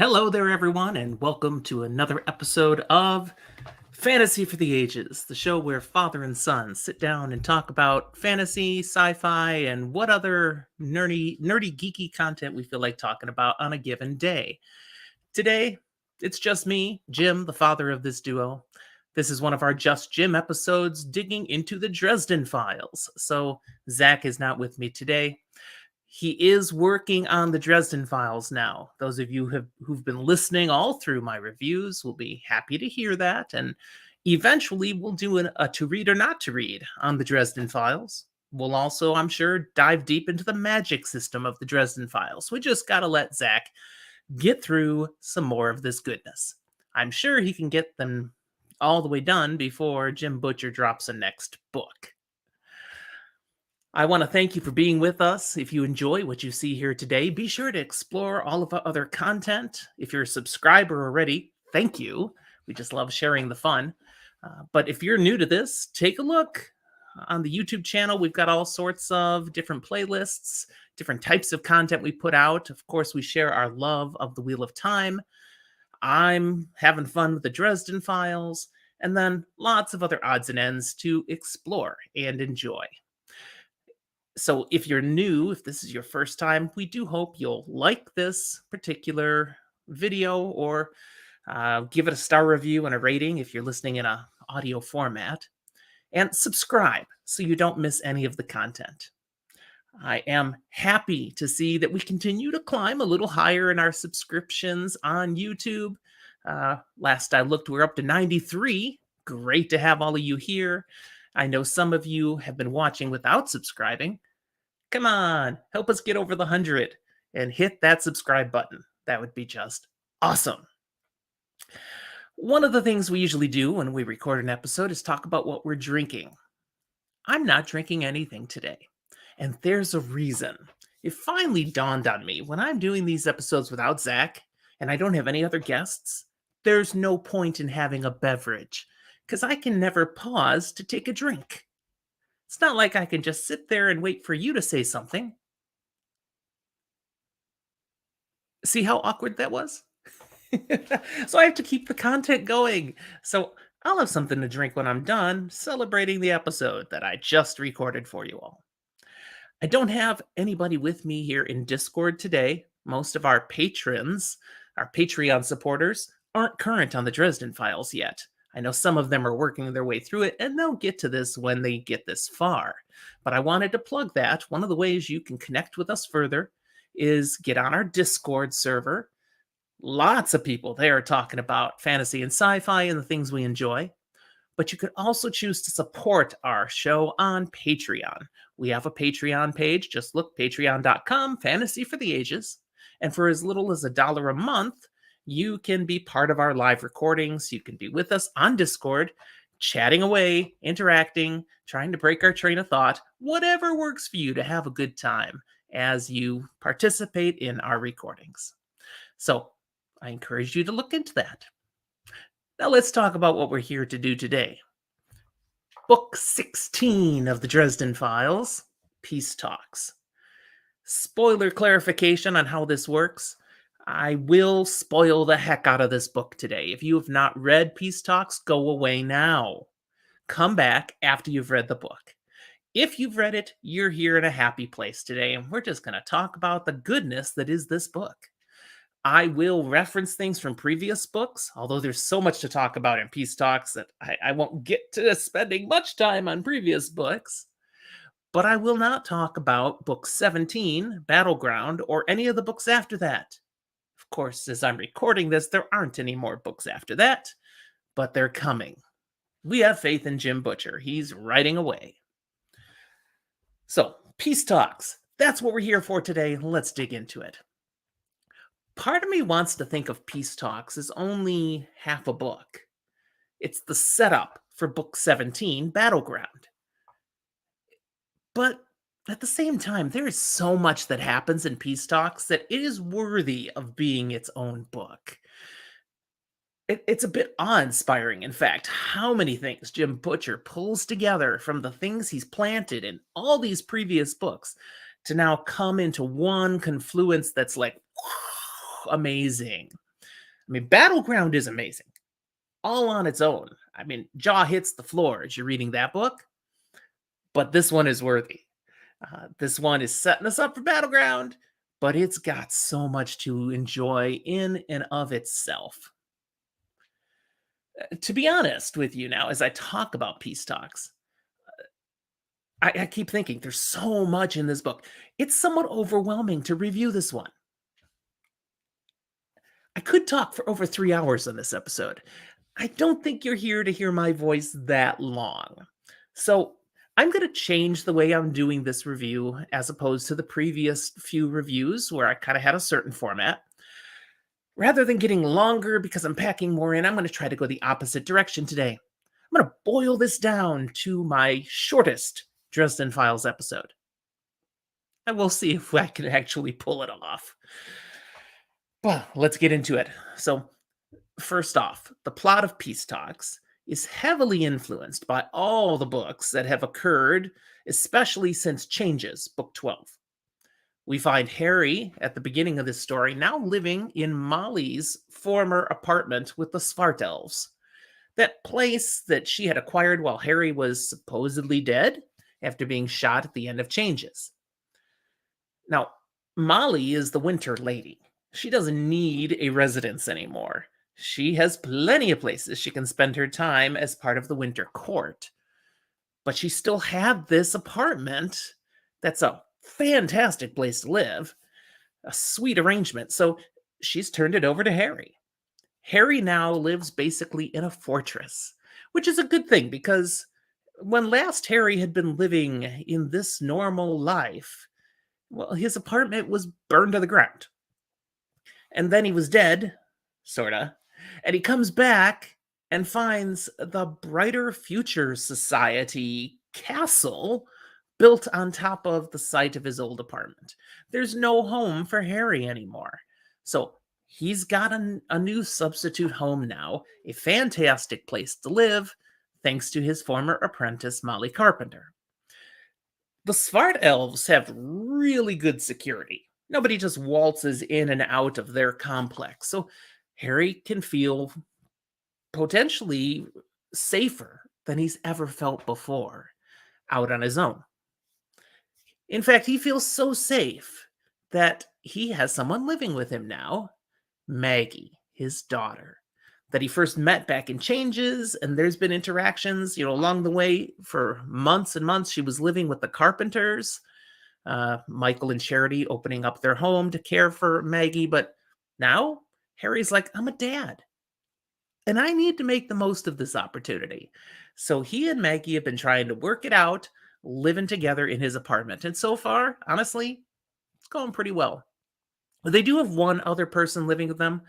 Hello there, everyone, and welcome to another episode of Fantasy for the Ages, the show where father and son sit down and talk about fantasy, sci-fi, and what other nerdy, geeky content we feel like talking about on a given day. Today, it's just me, Jim, the father of this duo. This is one of our Just Jim episodes digging into the Dresden Files. So, Zach is not with me today. He is working on the Dresden Files now. Those of you who've been listening all through my reviews will be happy to hear that. And eventually, we'll do a to read or not to read on the Dresden Files. We'll also, I'm sure, dive deep into the magic system of the Dresden Files. We just got to let Zach get through some more of this goodness. I'm sure he can get them all the way done before Jim Butcher drops a next book. I want to thank you for being with us. If you enjoy what you see here today, be sure to explore all of our other content. If you're a subscriber already, thank you. We just love sharing the fun. But if you're new to this, take a look on the YouTube channel. We've got all sorts of different playlists, different types of content we put out. Of course, we share our love of the Wheel of Time. I'm having fun with the Dresden Files, and then lots of other odds and ends to explore and enjoy. So if you're new, if this is your first time, we do hope you'll like this particular video or give it a star review and a rating if you're listening in an audio format. And subscribe so you don't miss any of the content. I am happy to see that we continue to climb a little higher in our subscriptions on YouTube. Last I looked, we're up to 93. Great to have all of you here. I know some of you have been watching without subscribing. Come on, help us get over the 100 and hit that subscribe button. That would be just awesome. One of the things we usually do when we record an episode is talk about what we're drinking. I'm not drinking anything today, and there's a reason. It finally dawned on me when I'm doing these episodes without Zach and I don't have any other guests, there's no point in having a beverage because I can never pause to take a drink. It's not like I can just sit there and wait for you to say something. See how awkward that was? So I have to keep the content going. So I'll have something to drink when I'm done celebrating the episode that I just recorded for you all. I don't have anybody with me here in Discord today. Most of our patrons, our Patreon supporters, aren't current on the Dresden Files yet. I know some of them are working their way through it, and they'll get to this when they get this far. But I wanted to plug that. One of the ways you can connect with us further is get on our Discord server. Lots of people there talking about fantasy and sci-fi and the things we enjoy. But you could also choose to support our show on Patreon. We have a Patreon page. Just look, patreon.com, Fantasy for the Ages. And for as little as $1 a month, you can be part of our live recordings. You can be with us on Discord, chatting away, interacting, trying to break our train of thought, whatever works for you to have a good time as you participate in our recordings. So I encourage you to look into that. Now let's talk about what we're here to do today. Book 16 of the Dresden Files, Peace Talks. Spoiler clarification on how this works. I will spoil the heck out of this book today. If you have not read Peace Talks, go away now. Come back after you've read the book. If you've read it, you're here in a happy place today, and we're just going to talk about the goodness that is this book. I will reference things from previous books, although there's so much to talk about in Peace Talks that I won't get to spending much time on previous books. But I will not talk about Book 17, Battleground, or any of the books after that. Of course, as I'm recording this, there aren't any more books after that, but they're coming. We have faith in Jim Butcher. He's writing away. So, Peace Talks. That's what we're here for today. Let's dig into it. Part of me wants to think of Peace Talks as only half a book. It's the setup for Book 17, Battleground. But at the same time, there is so much that happens in Peace Talks that it is worthy of being its own book. It's a bit awe-inspiring, in fact, how many things Jim Butcher pulls together from the things he's planted in all these previous books to now come into one confluence that's like amazing. I mean, Battleground is amazing, all on its own. I mean, jaw hits the floor as you're reading that book, but this one is worthy. This one is setting us up for Battleground, but it's got so much to enjoy in and of itself. To be honest with you now, as I talk about peace talks, I keep thinking there's so much in this book. It's somewhat overwhelming to review this one. I could talk for over 3 hours on this episode. I don't think you're here to hear my voice that long. So I'm going to change the way I'm doing this review as opposed to the previous few reviews where I kind of had a certain format. Rather than getting longer because I'm packing more in, I'm going to try to go the opposite direction today. I'm going to boil this down to my shortest Dresden Files episode. And we'll see if I can actually pull it off. Well, let's get into it. So, first off, the plot of Peace Talks is heavily influenced by all the books that have occurred, especially since Changes, Book 12. We find Harry at the beginning of this story now living in Molly's former apartment with the Svart Elves, that place that she had acquired while Harry was supposedly dead after being shot at the end of Changes. Now, Molly is the Winter Lady. She doesn't need a residence anymore. She has plenty of places she can spend her time as part of the Winter Court. But she still had this apartment that's a fantastic place to live, a sweet arrangement, so she's turned it over to Harry. Harry now lives basically in a fortress, which is a good thing because when last Harry had been living in this normal life, well, his apartment was burned to the ground. And then he was dead, sorta, and he comes back and finds the Brighter Future Society castle built on top of the site of his old apartment. There's no home for Harry anymore. So he's got a new substitute home now, a fantastic place to live, thanks to his former apprentice, Molly Carpenter. The Svart Elves have really good security. Nobody just waltzes in and out of their complex, so Harry can feel potentially safer than he's ever felt before out on his own. In fact, he feels so safe that he has someone living with him now, Maggie, his daughter, that he first met back in Changes, and there's been interactions, along the way for months and months. She was living with the Carpenters, Michael and Charity opening up their home to care for Maggie, but now Harry's like, I'm a dad, and I need to make the most of this opportunity. So he and Maggie have been trying to work it out, living together in his apartment. And so far, honestly, it's going pretty well. They do have one other person living with them.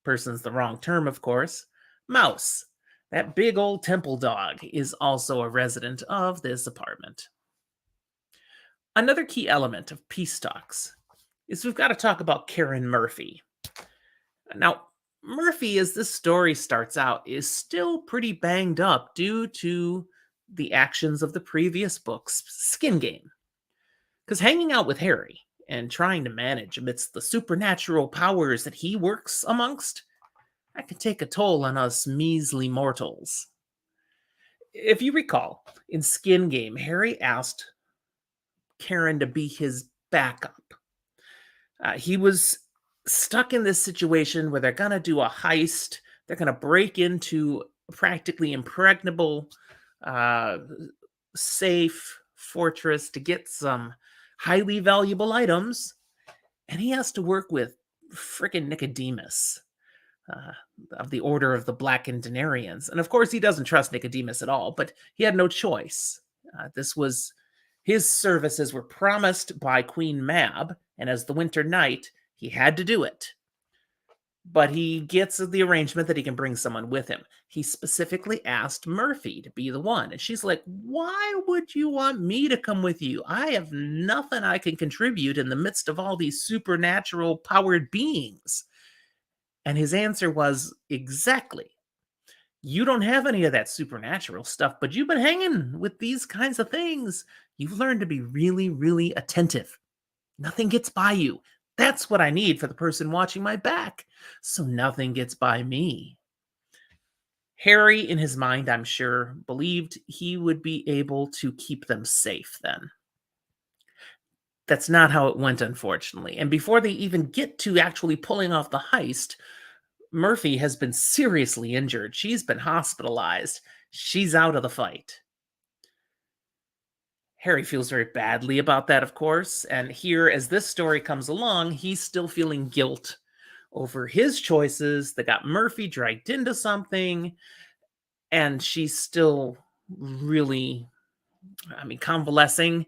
Person's the wrong term, of course. Mouse, that big old temple dog, is also a resident of this apartment. Another key element of Peace Talks is we've got to talk about Karen Murphy. Now, Murphy, as this story starts out, is still pretty banged up due to the actions of the previous book's Skin Game. Because hanging out with Harry and trying to manage amidst the supernatural powers that he works amongst, that can take a toll on us measly mortals. If you recall, in Skin Game, Harry asked Karen to be his backup. He was stuck in this situation where they're going to do a heist. They're going to break into a practically impregnable safe fortress to get some highly valuable items, and he has to work with frickin' Nicodemus of the Order of the Blackened Denarians. And of course, he doesn't trust Nicodemus at all, but he had no choice. This was his services were promised by Queen Mab, and as the Winter Knight, he had to do it. But he gets the arrangement that he can bring someone with him. He specifically asked Murphy to be the one. And she's like, why would you want me to come with you? I have nothing I can contribute in the midst of all these supernatural powered beings. And his answer was, exactly. You don't have any of that supernatural stuff, but you've been hanging with these kinds of things. You've learned to be really, really attentive. Nothing gets by you. That's what I need for the person watching my back, so nothing gets by me. Harry, in his mind, I'm sure, believed he would be able to keep them safe then. That's not how it went, unfortunately. And before they even get to actually pulling off the heist, Murphy has been seriously injured. She's been hospitalized. She's out of the fight. Harry feels very badly about that, of course. And here, as this story comes along, he's still feeling guilt over his choices that got Murphy dragged into something. And she's still really, convalescing.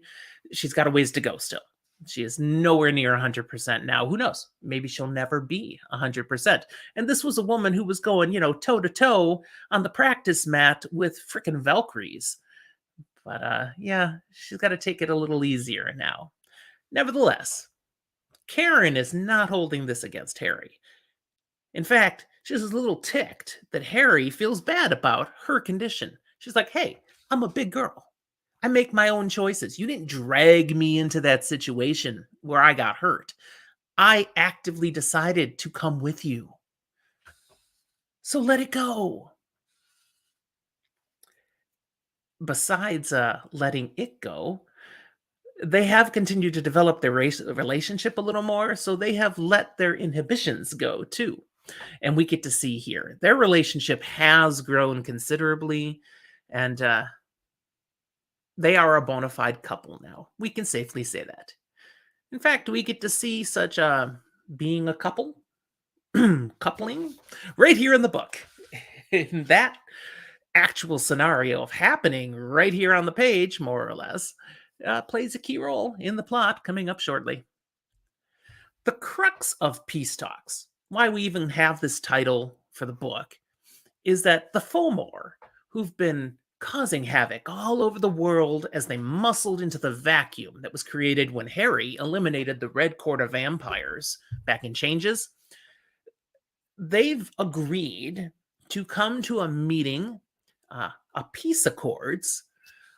She's got a ways to go still. She is nowhere near 100% now. Who knows? Maybe she'll never be 100%. And this was a woman who was going, toe to toe on the practice mat with frickin' Valkyries. But yeah, she's got to take it a little easier now. Nevertheless, Karen is not holding this against Harry. In fact, she's a little ticked that Harry feels bad about her condition. She's like, hey, I'm a big girl. I make my own choices. You didn't drag me into that situation where I got hurt. I actively decided to come with you. So let it go. Besides letting it go, they have continued to develop their relationship a little more, so they have let their inhibitions go too. And we get to see here their relationship has grown considerably, and they are a bona fide couple now. We can safely say that. In fact, we get to see such being a couple, coupling, right here in the book. In that actual scenario of happening right here on the page, more or less, plays a key role in the plot coming up shortly. The crux of Peace Talks, why we even have this title for the book, is that the Fomor, who've been causing havoc all over the world as they muscled into the vacuum that was created when Harry eliminated the Red Court of Vampires back in Changes, they've agreed to come to a meeting, a peace accords,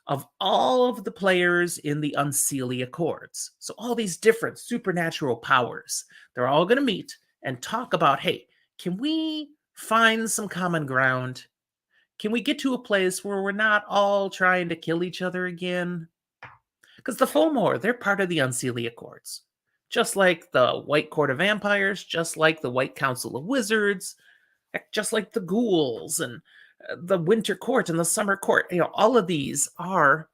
of all of the players in the Unseelie Accords. So all these different supernatural powers, they're all going to meet and talk about, hey, can we find some common ground? Can we get to a place where we're not all trying to kill each other again? Because the Fomor, they're part of the Unseelie Accords. Just like the White Court of Vampires, just like the White Council of Wizards, just like the Ghouls and the Winter Court and the Summer Court. All of these are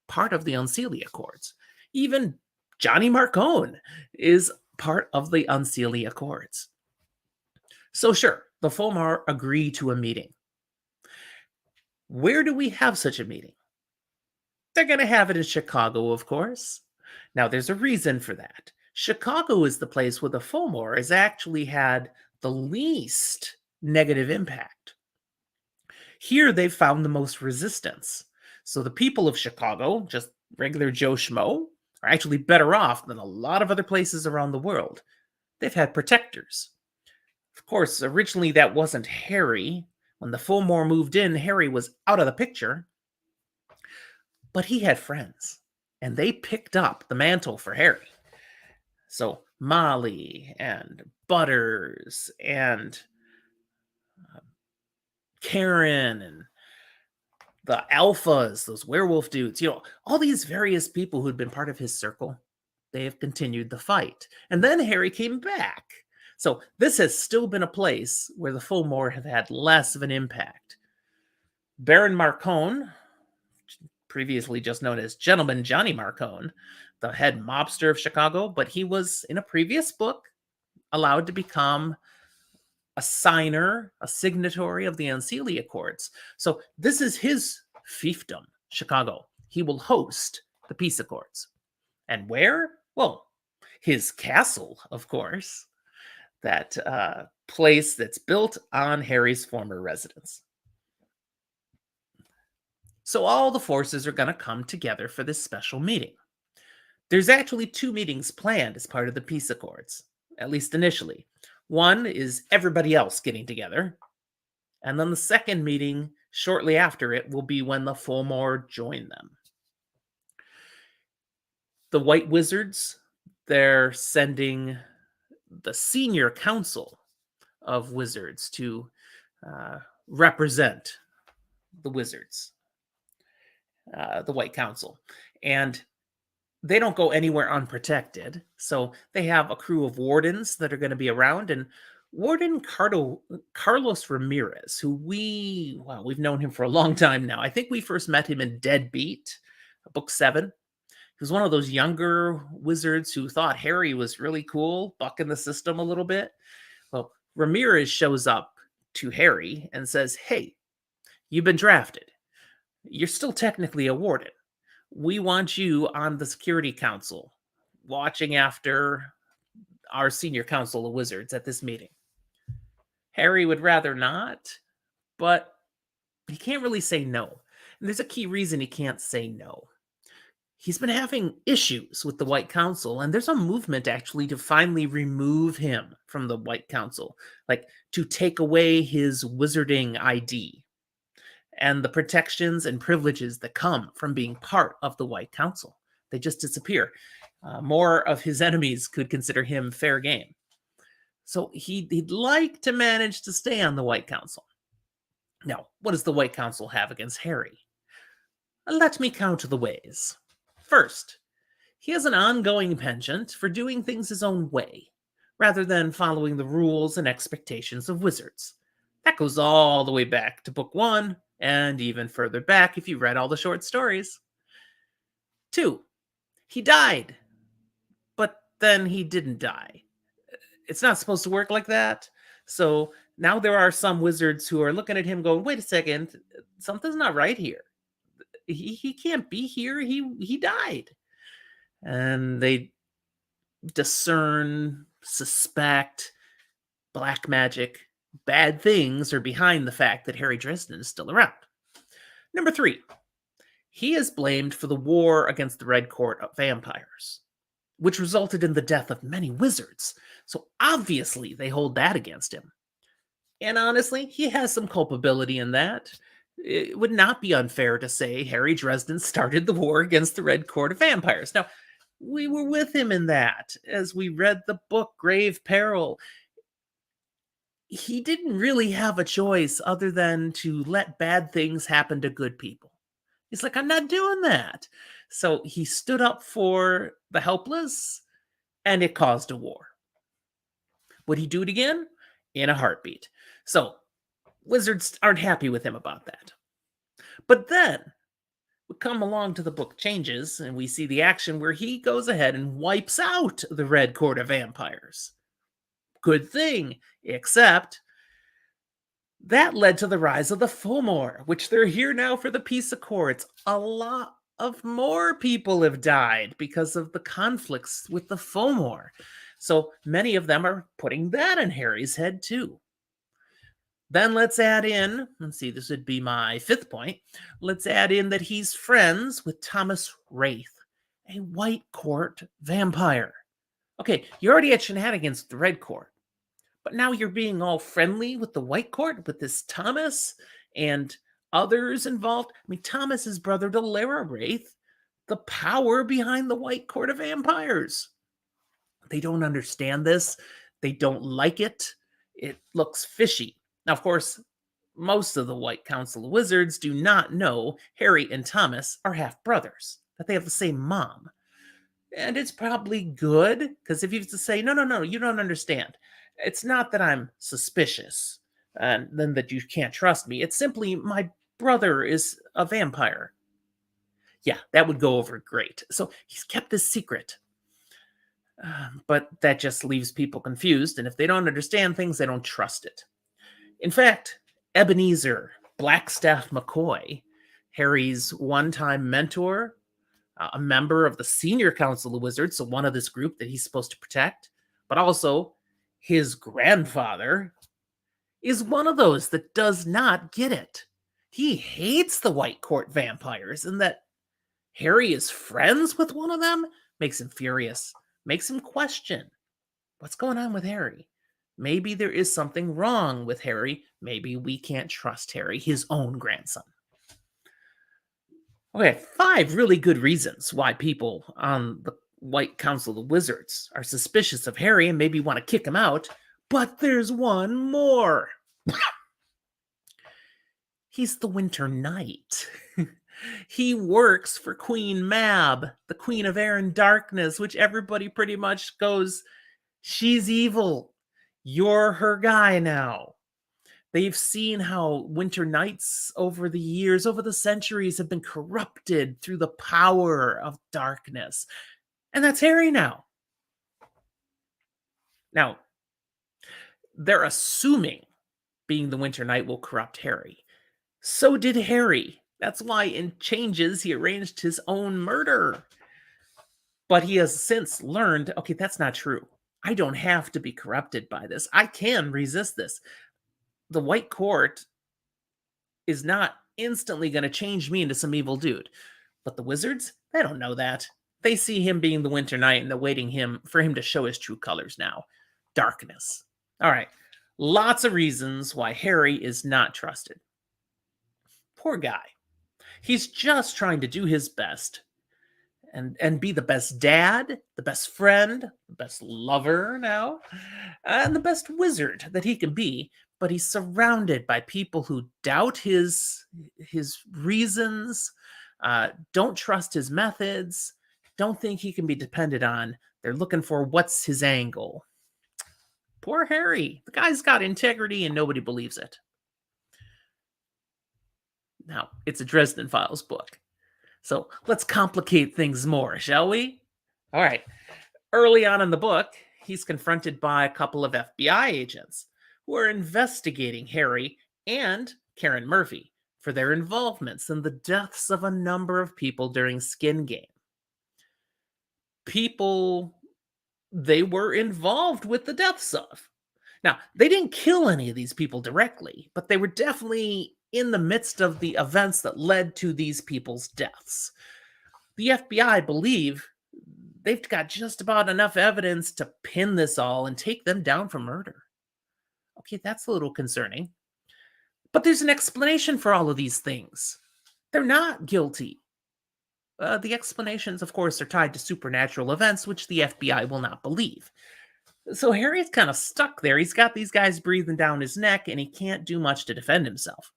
part of the Unseelie Accords. Even Johnny Marcone is part of the Unseelie Accords. So sure, the Fomor agree to a meeting. Where do we have such a meeting? They're going to have it in Chicago, of course. Now, there's a reason for that. Chicago is the place where the Fomor has actually had the least negative impact. Here, they've found the most resistance. So the people of Chicago, just regular Joe Schmo, are actually better off than a lot of other places around the world. They've had protectors. Of course, originally that wasn't Harry. When the Fomor moved in, Harry was out of the picture. But he had friends, and they picked up the mantle for Harry. So Molly and Butters and Karen and the alphas, those werewolf dudes, all these various people who'd been part of his circle, they have continued the fight. And then Harry came back. So this has still been a place where the Fomor have had less of an impact. Baron Marcone, previously just known as Gentleman Johnny Marcone, the head mobster of Chicago, but he was, in a previous book, allowed to become a signer, a signatory of the Unseelie Accords. So this is his fiefdom, Chicago. He will host the peace accords. And where? Well, his castle, of course. That place that's built on Harry's former residence. So all the forces are going to come together for this special meeting. There's actually 2 meetings planned as part of the peace accords, at least initially. One is everybody else getting together, and then the second meeting shortly after it will be when the Fomor join them. The White Wizards, they're sending the senior council of wizards to uh, represent the wizards, the White Council. And they don't go anywhere unprotected. So they have a crew of wardens that are going to be around. And Carlos Ramirez, who we've known him for a long time now. I think we first met him in Deadbeat, book 7. He was one of those younger wizards who thought Harry was really cool, bucking the system a little bit. Well, Ramirez shows up to Harry and says, "Hey, you've been drafted. You're still technically a warden. We want you on the Security Council, watching after our senior council of wizards at this meeting." Harry would rather not, but he can't really say no. And there's a key reason he can't say no. He's been having issues with the White Council, and there's a movement actually to finally remove him from the White Council, like to take away his wizarding ID and the protections and privileges that come from being part of the White Council. They just disappear. More of his enemies could consider him fair game. So he'd like to manage to stay on the White Council. Now, what does the White Council have against Harry? Let me count the ways. First, he has an ongoing penchant for doing things his own way, rather than following the rules and expectations of wizards. That goes all the way back to book 1, and even further back if you read all the short stories. 2, he died, but then he didn't die. It's not supposed to work like that. So now there are some wizards who are looking at him going, wait a second, something's not right here. He can't be here. He died. And they discern, suspect, black magic, bad things are behind the fact that Harry Dresden is still around. Number 3, he is blamed for the war against the Red Court of Vampires, which resulted in the death of many wizards. So obviously they hold that against him. And honestly, he has some culpability in that. It would not be unfair to say Harry Dresden started the war against the Red Court of Vampires. Now, we were with him in that as we read the book Grave Peril. He didn't really have a choice other than to let bad things happen to good people. He's like, I'm not doing that. So he stood up for the helpless, and it caused a war. Would he do it again? In a heartbeat. So wizards aren't happy with him about that. But then we come along to the book Changes, and we see the action where he goes ahead and wipes out the Red Court of Vampires. Good thing, except that led to the rise of the Fomor, which they're here now for the Peace Accords. A lot of more people have died because of the conflicts with the Fomor. So many of them are putting that in Harry's head too. Then let's add in, let's see, this would be my 5th point. Let's add in that he's friends with Thomas Wraith, a White Court vampire. Okay, you already had shenanigans with the Red Court, but now you're being all friendly with the White Court, with this Thomas and others involved. I mean, Thomas is brother to Lara Wraith, the power behind the White Court of Vampires. They don't understand this. They don't like it. It looks fishy. Now, of course, most of the White Council of Wizards do not know Harry and Thomas are half-brothers, that they have the same mom. And it's probably good, because if you have to say, no, you don't understand. It's not that I'm suspicious, and then that you can't trust me. It's simply my brother is a vampire. Yeah, that would go over great. So he's kept this secret. But that just leaves people confused, and if they don't understand things, they don't trust it. In fact, Ebenezer Blackstaff McCoy, Harry's one-time mentor, a member of the Senior Council of Wizards, so one of this group that he's supposed to protect, but also his grandfather, is one of those that does not get it. He hates the White Court vampires, and that Harry is friends with one of them makes him furious, makes him question what's going on with Harry. Maybe there is something wrong with Harry. Maybe we can't trust Harry, his own grandson. Okay, 5 really good reasons why people on the White Council of Wizards are suspicious of Harry and maybe want to kick him out. But there's one more. He's the Winter Knight. He works for Queen Mab, the Queen of Air and Darkness, which everybody pretty much goes, she's evil. You're her guy now. They've seen how Winter Knights over the years, over the centuries, have been corrupted through the power of darkness. And that's Harry now. Now, they're assuming being the Winter Knight will corrupt Harry. So did Harry. That's why in Changes he arranged his own murder. But he has since learned, okay, that's not true. I don't have to be corrupted by this. I can resist this. The White Court is not instantly going to change me into some evil dude. But the wizards, they don't know that. They see him being the Winter Knight and they're waiting for him to show his true colors now. Darkness. All right. Lots of reasons why Harry is not trusted. Poor guy. He's just trying to do his best and be the best dad, the best friend, the best lover now, and the best wizard that he can be. But he's surrounded by people who doubt his reasons, don't trust his methods, don't think he can be depended on. They're looking for what's his angle. Poor Harry. The guy's got integrity and nobody believes it. Now, it's a Dresden Files book. So let's complicate things more, shall we? All right. Early on in the book, he's confronted by a couple of FBI agents who are investigating Harry and Karen Murphy for their involvements in the deaths of a number of people during Skin Game. People they were involved with the deaths of. Now, they didn't kill any of these people directly, but they were definitely in the midst of the events that led to these people's deaths. The FBI believe they've got just about enough evidence to pin this all and take them down for murder. Okay, that's a little concerning. But there's an explanation for all of these things. They're not guilty. The explanations, of course, are tied to supernatural events, which the FBI will not believe. So Harry's kind of stuck there. He's got these guys breathing down his neck, and he can't do much to defend himself.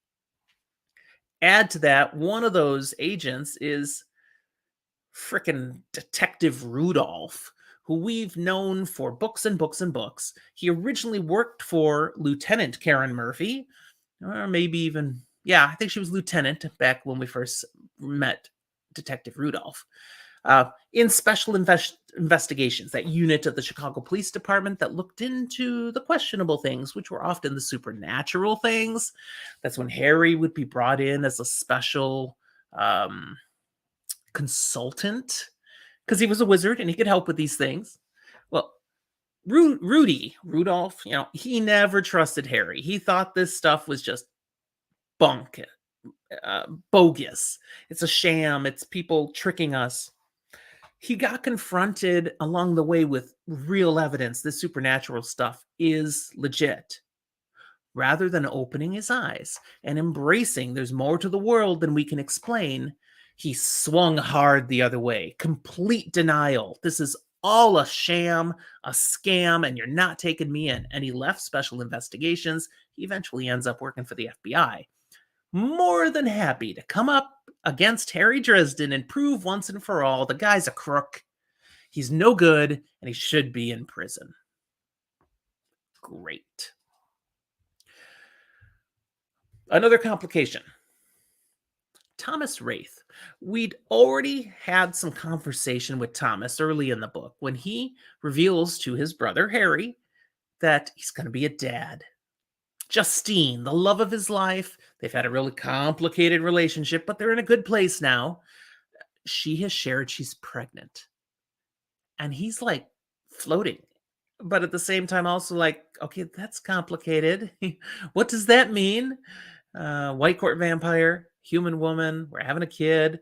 Add to that, one of those agents is frickin' Detective Rudolph, who we've known for books and books and books. He originally worked for Lieutenant Karen Murphy, or maybe even, yeah, I think she was lieutenant back when we first met Detective Rudolph. In special investigations, that unit of the Chicago Police Department that looked into the questionable things, which were often the supernatural things. That's when Harry would be brought in as a special consultant, because he was a wizard and he could help with these things. Well, Rudolph, he never trusted Harry. He thought this stuff was just bunk, bogus. It's a sham. It's people tricking us. He got confronted along the way with real evidence this supernatural stuff is legit. Rather than opening his eyes and embracing there's more to the world than we can explain, he swung hard the other way. Complete denial. This is all a sham, a scam, and you're not taking me in. And he left special investigations. He eventually ends up working for the FBI. More than happy to come up against Harry Dresden and prove once and for all the guy's a crook. He's no good, and he should be in prison. Great. Another complication. Thomas Wraith. We'd already had some conversation with Thomas early in the book when he reveals to his brother Harry that he's going to be a dad. Justine, the love of his life, they've had a really complicated relationship, but they're in a good place now. She has shared she's pregnant. And he's like floating. But at the same time also like, okay, that's complicated. What does that mean? White court vampire, human woman, we're having a kid.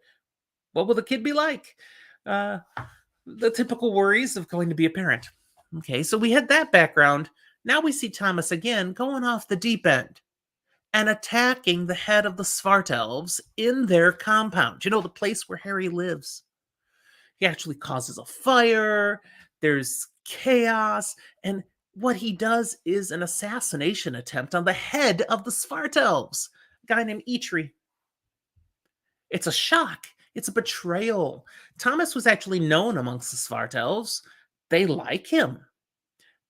What will the kid be like? The typical worries of going to be a parent. Okay, so we had that background. Now we see Thomas again going off the deep end and attacking the head of the Svartalfs in their compound. The place where Harry lives. He actually causes a fire. There's chaos. And what he does is an assassination attempt on the head of the Svartalves, a guy named Eitri. It's a shock. It's a betrayal. Thomas was actually known amongst the Svartalves. They like him.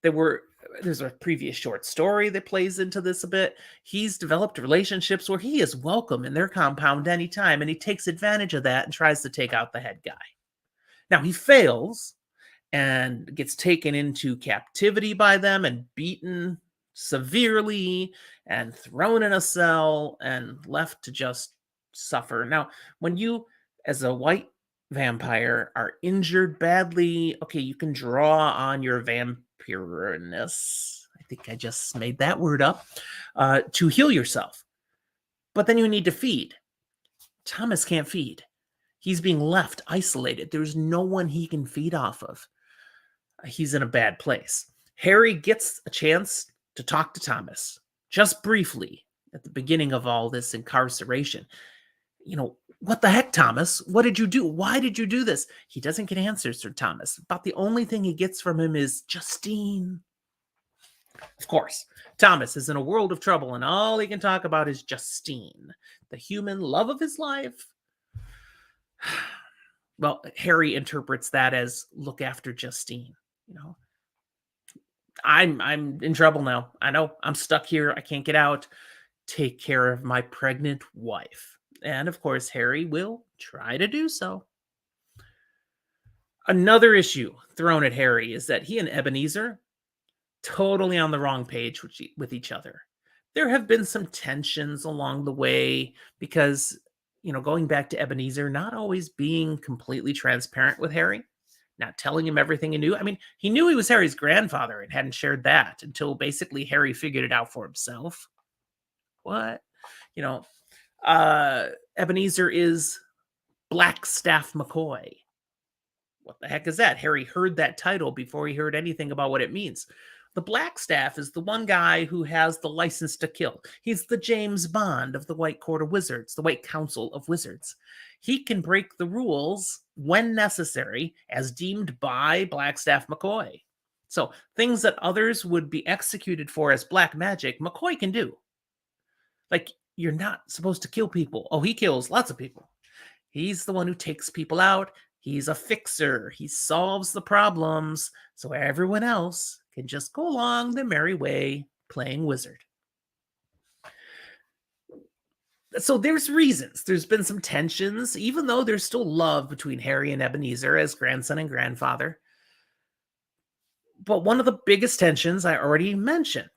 There's a previous short story that plays into this a bit. He's developed relationships where he is welcome in their compound anytime, and he takes advantage of that and tries to take out the head guy. Now he fails and gets taken into captivity by them and beaten severely and thrown in a cell and left to just suffer. Now, when you, as a white vampire, are injured badly, okay, you can draw on your vampireness. I think I just made that word up to heal yourself. But then you need to feed. Thomas can't feed. He's being left isolated. There's no one he can feed off of. He's in a bad place. Harry gets a chance to talk to Thomas just briefly at the beginning of all this incarceration. What the heck, Thomas? What did you do? Why did you do this? He doesn't get answers from Thomas. About the only thing he gets from him is Justine. Of course, Thomas is in a world of trouble, and all he can talk about is Justine, the human love of his life. Well, Harry interprets that as look after Justine. I'm in trouble now. I know I'm stuck here. I can't get out. Take care of my pregnant wife. And of course, Harry will try to do so. Another issue thrown at Harry is that he and Ebenezer totally on the wrong page with each other. There have been some tensions along the way because, going back to Ebenezer, not always being completely transparent with Harry, not telling him everything he knew. I mean, he knew he was Harry's grandfather and hadn't shared that until basically Harry figured it out for himself. What? Ebenezer is Blackstaff McCoy. What the heck is that? Harry heard that title before he heard anything about what it means. The Blackstaff is the one guy who has the license to kill. He's the James Bond of the White Court of Wizards, the White Council of Wizards. He can break the rules when necessary, as deemed by Blackstaff McCoy. So things that others would be executed for as black magic, McCoy can do. Like, you're not supposed to kill people. Oh, he kills lots of people. He's the one who takes people out. He's a fixer. He solves the problems so everyone else can just go along their merry way playing wizard. So there's reasons. There's been some tensions, even though there's still love between Harry and Ebenezer as grandson and grandfather. But one of the biggest tensions I already mentioned,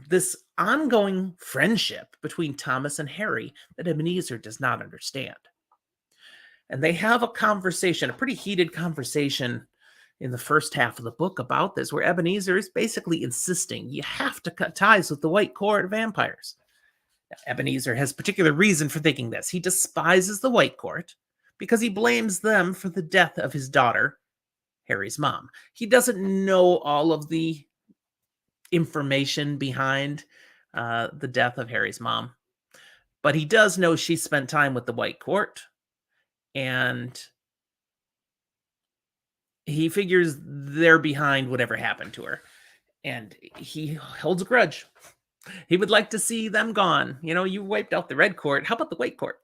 this ongoing friendship between Thomas and Harry that Ebenezer does not understand. And they have a conversation, a pretty heated conversation in the first half of the book about this, where Ebenezer is basically insisting you have to cut ties with the White Court of Vampires. Now, Ebenezer has particular reason for thinking this. He despises the White Court because he blames them for the death of his daughter, Harry's mom. He doesn't know all of the information behind the death of Harry's mom, but he does know she spent time with the White Court, and he figures they're behind whatever happened to her, and he holds a grudge. He would like to see them gone. You wiped out the Red Court. How about the White Court?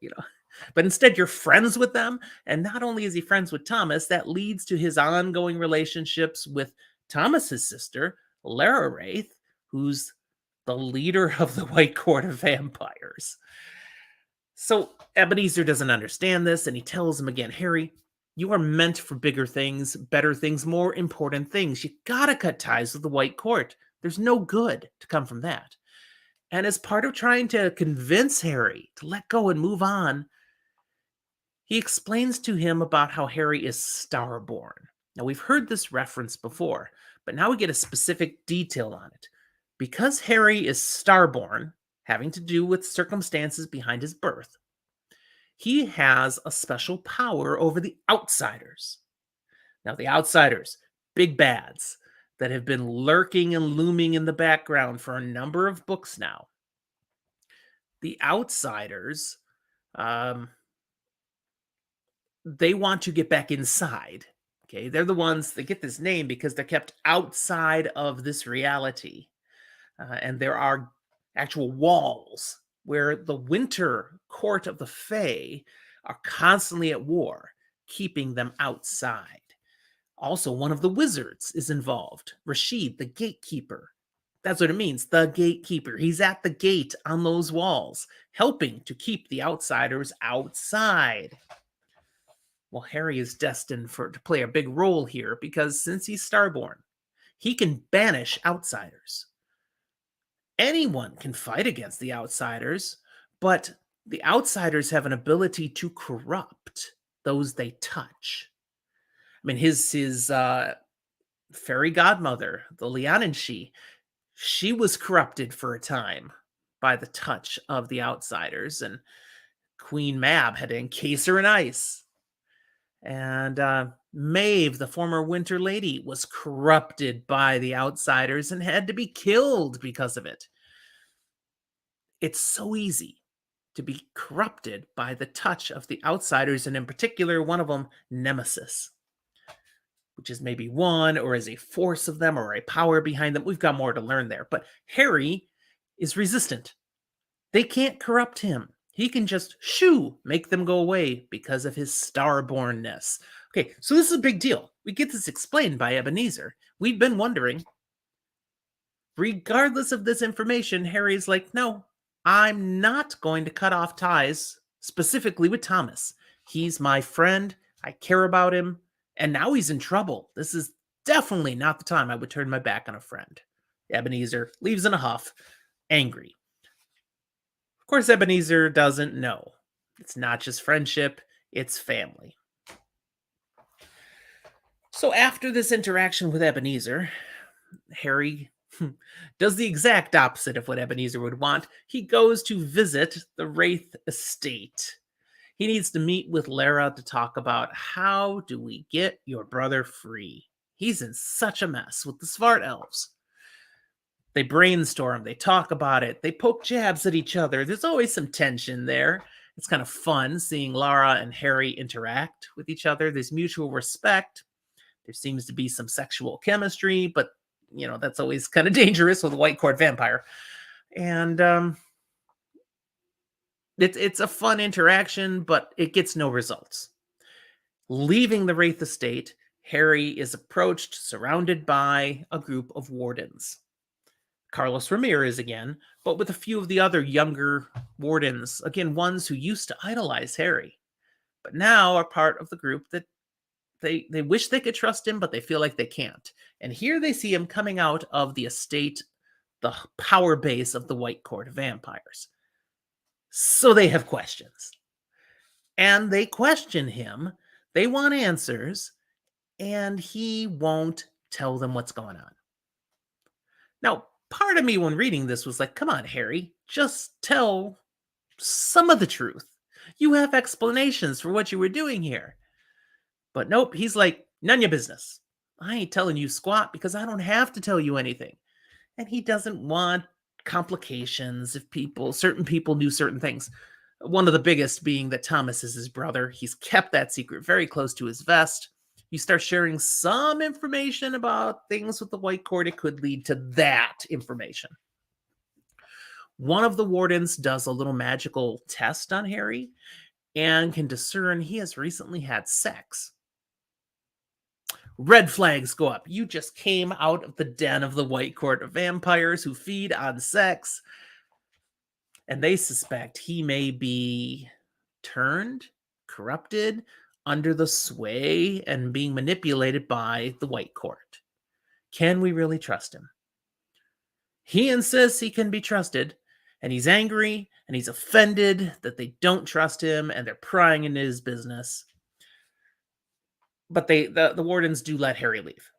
But instead you're friends with them. And not only is he friends with Thomas, that leads to his ongoing relationships with Thomas's sister, Lara Wraith, who's the leader of the White Court of Vampires. So Ebenezer doesn't understand this, and he tells him again, Harry, you are meant for bigger things, better things, more important things. You gotta cut ties with the White Court. There's no good to come from that. And as part of trying to convince Harry to let go and move on, he explains to him about how Harry is starborn. Now, we've heard this reference before, but now we get a specific detail on it. Because Harry is starborn, having to do with circumstances behind his birth, he has a special power over the outsiders. Now, the outsiders, big bads that have been lurking and looming in the background for a number of books now. The outsiders, they want to get back inside. Okay, they're the ones that get this name because they're kept outside of this reality. And there are actual walls where the winter court of the Fae are constantly at war, keeping them outside. Also, one of the wizards is involved, Rashid, the gatekeeper. That's what it means, the gatekeeper. He's at the gate on those walls, helping to keep the outsiders outside. Well, Harry is destined to play a big role here because since he's Starborn, he can banish outsiders. Anyone can fight against the outsiders, but the outsiders have an ability to corrupt those they touch. I mean, his fairy godmother, the Liananshi, she was corrupted for a time by the touch of the outsiders, and Queen Mab had to encase her in ice. And Maeve, the former Winter Lady, was corrupted by the outsiders and had to be killed because of it. It's so easy to be corrupted by the touch of the outsiders, and in particular, one of them, Nemesis, which is maybe one or is a force of them or a power behind them. We've got more to learn there. But Harry is resistant. They can't corrupt him. He can just make them go away because of his starbornness. Okay, so this is a big deal. We get this explained by Ebenezer. We've been wondering. Regardless of this information, Harry's like, no, I'm not going to cut off ties, specifically with Thomas. He's my friend. I care about him. And now he's in trouble. This is definitely not the time I would turn my back on a friend. Ebenezer leaves in a huff, angry. Of course, Ebenezer doesn't know. It's not just friendship, it's family. So after this interaction with Ebenezer, Harry does the exact opposite of what Ebenezer would want. He goes to visit the Wraith estate. He needs to meet with Lara to talk about how do we get your brother free. He's in such a mess with the Svart elves. They brainstorm, they talk about it, they poke jabs at each other. There's always some tension there. It's kind of fun seeing Lara and Harry interact with each other. There's mutual respect. There seems to be some sexual chemistry, but that's always kind of dangerous with a white court vampire. And it's a fun interaction, but it gets no results. Leaving the Wraith estate, Harry is approached, surrounded by a group of wardens. Carlos Ramirez again, but with a few of the other younger wardens, again, ones who used to idolize Harry, but now are part of the group that they wish they could trust him, but they feel like they can't. And here they see him coming out of the estate, the power base of the White Court vampires. So they have questions. And they question him. They want answers. And he won't tell them what's going on. Now, part of me when reading this was like, come on, Harry, just tell some of the truth. You have explanations for what you were doing here. But nope, he's like, none of your business. I ain't telling you squat because I don't have to tell you anything. And he doesn't want complications if certain people knew certain things. One of the biggest being that Thomas is his brother. He's kept that secret very close to his vest. You start sharing some information about things with the White Court, it could lead to that information. One of the wardens does a little magical test on Harry and can discern he has recently had sex. Red flags go up. You just came out of the den of the White Court of vampires who feed on sex. And they suspect he may be turned, corrupted, under the sway and being manipulated by the White Court. Can we really trust him? He insists he can be trusted, and he's angry, and he's offended that they don't trust him, and they're prying into his business. But the wardens do let Harry leave.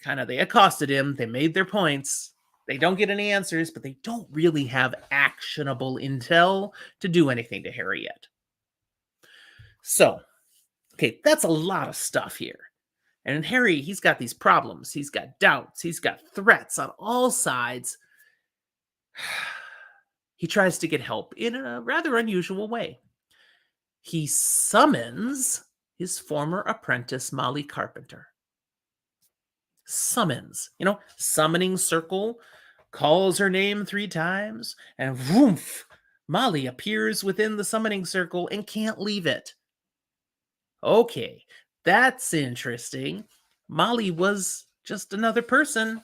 They accosted him, they made their points, they don't get any answers, but they don't really have actionable intel to do anything to Harry yet. So, okay, that's a lot of stuff here. And Harry, he's got these problems. He's got doubts. He's got threats on all sides. He tries to get help in a rather unusual way. he summons his former apprentice, Molly Carpenter. Summons, summoning circle, calls her name 3 times, and whoomph, Molly appears within the summoning circle and can't leave it. Okay, that's interesting. Molly was just another person,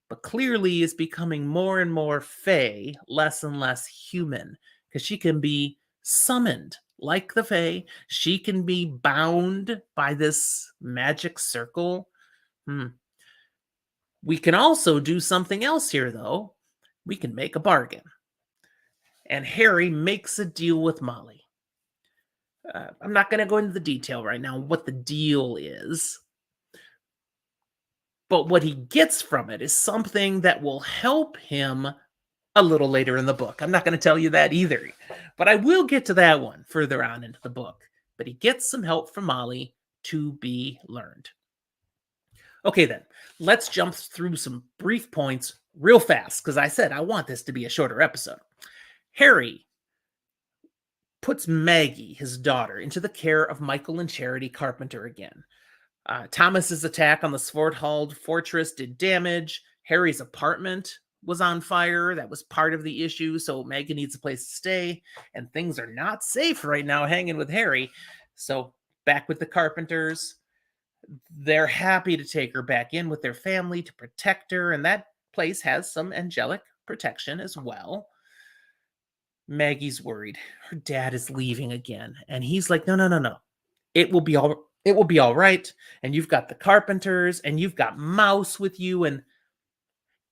but clearly is becoming more and more Fae, less and less human, because she can be summoned like the Fae. She can be bound by this magic circle. We can also do something else here, though. We can make a bargain. And Harry makes a deal with Molly. I'm not going to go into the detail right now what the deal is. But what he gets from it is something that will help him a little later in the book. I'm not going to tell you that either. But I will get to that one further on into the book. But he gets some help from Molly to be learned. Okay, then, let's jump through some brief points real fast, because I said I want this to be a shorter episode. Harry puts Maggie, his daughter, into the care of Michael and Charity Carpenter again. Thomas's attack on the Swarthold fortress did damage. Harry's apartment was on fire. That was part of the issue, so Maggie needs a place to stay, and things are not safe right now hanging with Harry. So back with the Carpenters. They're happy to take her back in with their family to protect her, and that place has some angelic protection as well. Maggie's worried. Her dad is leaving again, and he's like, no. It will be all right, and you've got the Carpenters, and you've got Mouse with you, and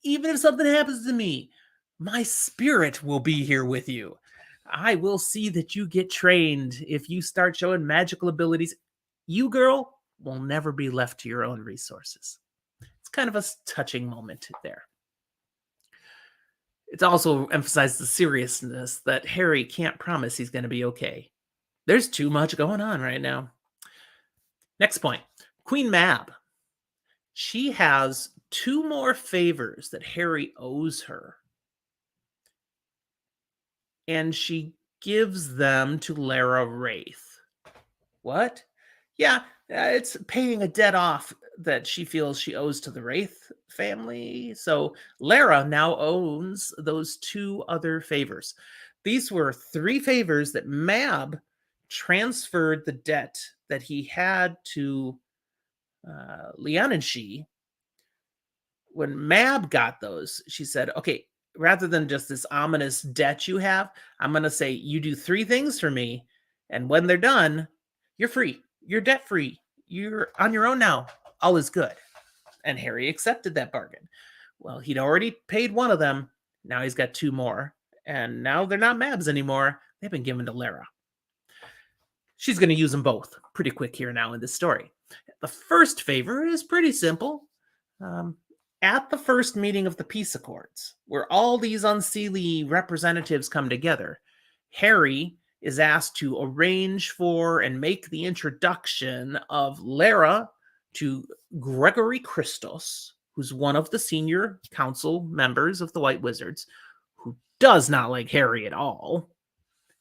even if something happens to me, my spirit will be here with you. I will see that you get trained. If you start showing magical abilities, you, girl, will never be left to your own resources. It's kind of a touching moment there. It's also emphasized the seriousness that Harry can't promise he's going to be okay. There's too much going on right now. Next point, Queen Mab. She has 2 more favors that Harry owes her. And she gives them to Lara Wraith. What? Yeah, it's paying a debt off that she feels she owes to the Wraith family. So Lara now owns those 2 other favors. These were 3 favors that Mab transferred the debt that he had to Leon and she. When Mab got those, she said, okay, rather than just this ominous debt you have, I'm going to say you do 3 things for me, and when they're done, you're free. You're debt-free. You're on your own now. All is good. And Harry accepted that bargain. Well, he'd already paid 1 of them. Now he's got 2 more. And now they're not Mab's anymore. They've been given to Lara. She's going to use them both pretty quick here now in this story. The first favor is pretty simple. At the first meeting of the peace accords, where all these Unseelie representatives come together, Harry is asked to arrange for and make the introduction of Lara to Gregory Christos, who's one of the senior council members of the White Wizards, who does not like Harry at all.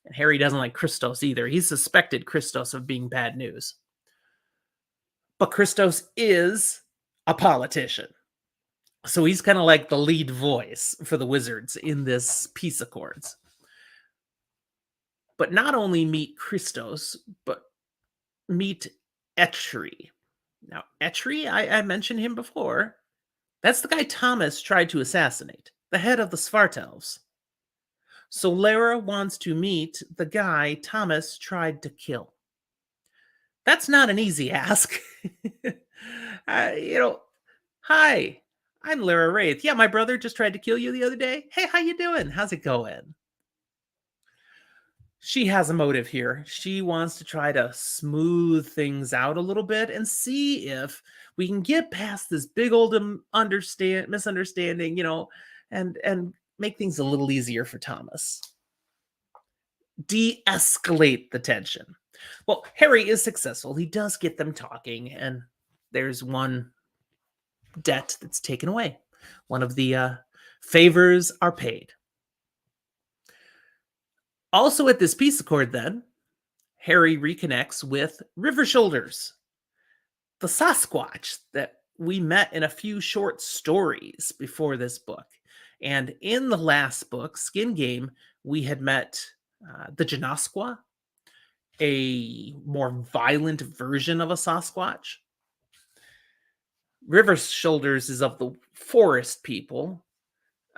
And Harry doesn't like Christos either. He suspected Christos of being bad news. But Christos is a politician. So he's kind of like the lead voice for the Wizards in this peace accords. But not only meet Christos, but meet Etri. Now, Etri, I mentioned him before. That's the guy Thomas tried to assassinate, the head of the Svartalfs. So Lara wants to meet the guy Thomas tried to kill. That's not an easy ask. Hi, I'm Lara Wraith. Yeah, my brother just tried to kill you the other day. Hey, how you doing? How's it going? She has a motive here. She wants to try to smooth things out a little bit and see if we can get past this big old misunderstanding, and make things a little easier for Thomas. De-escalate the tension. Well, Harry is successful. He does get them talking, and there's one debt that's taken away. One of the favors are paid. Also at this peace accord, then, Harry reconnects with River Shoulders, the Sasquatch that we met in a few short stories before this book. And in the last book, Skin Game, we had met the Janasqua, a more violent version of a Sasquatch. River Shoulders is of the forest people.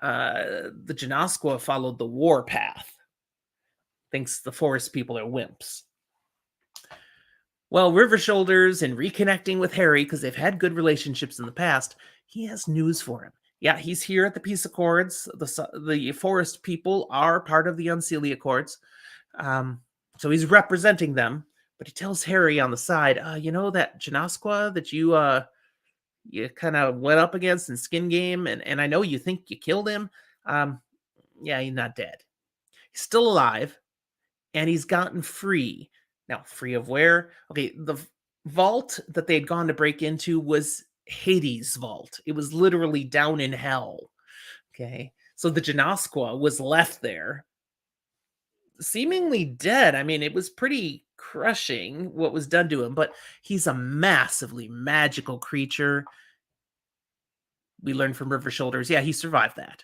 The Janasqua followed the war path. Thinks the forest people are wimps. Well, River Shoulders and reconnecting with Harry, because they've had good relationships in the past, he has news for him. Yeah, he's here at the Peace Accords. The forest people are part of the Unseelie Accords. So he's representing them, but he tells Harry on the side, you know that Janasqua that you kind of went up against in Skin Game, and I know you think you killed him. Yeah, he's not dead. He's still alive, and he's gotten free. Now, free of where? Okay, the vault that they'd gone to break into was Hades' vault. It was literally down in hell. Okay, so the Janasqua was left there, seemingly dead. I mean, it was pretty crushing what was done to him, but he's a massively magical creature. We learned from River Shoulders, yeah, he survived that.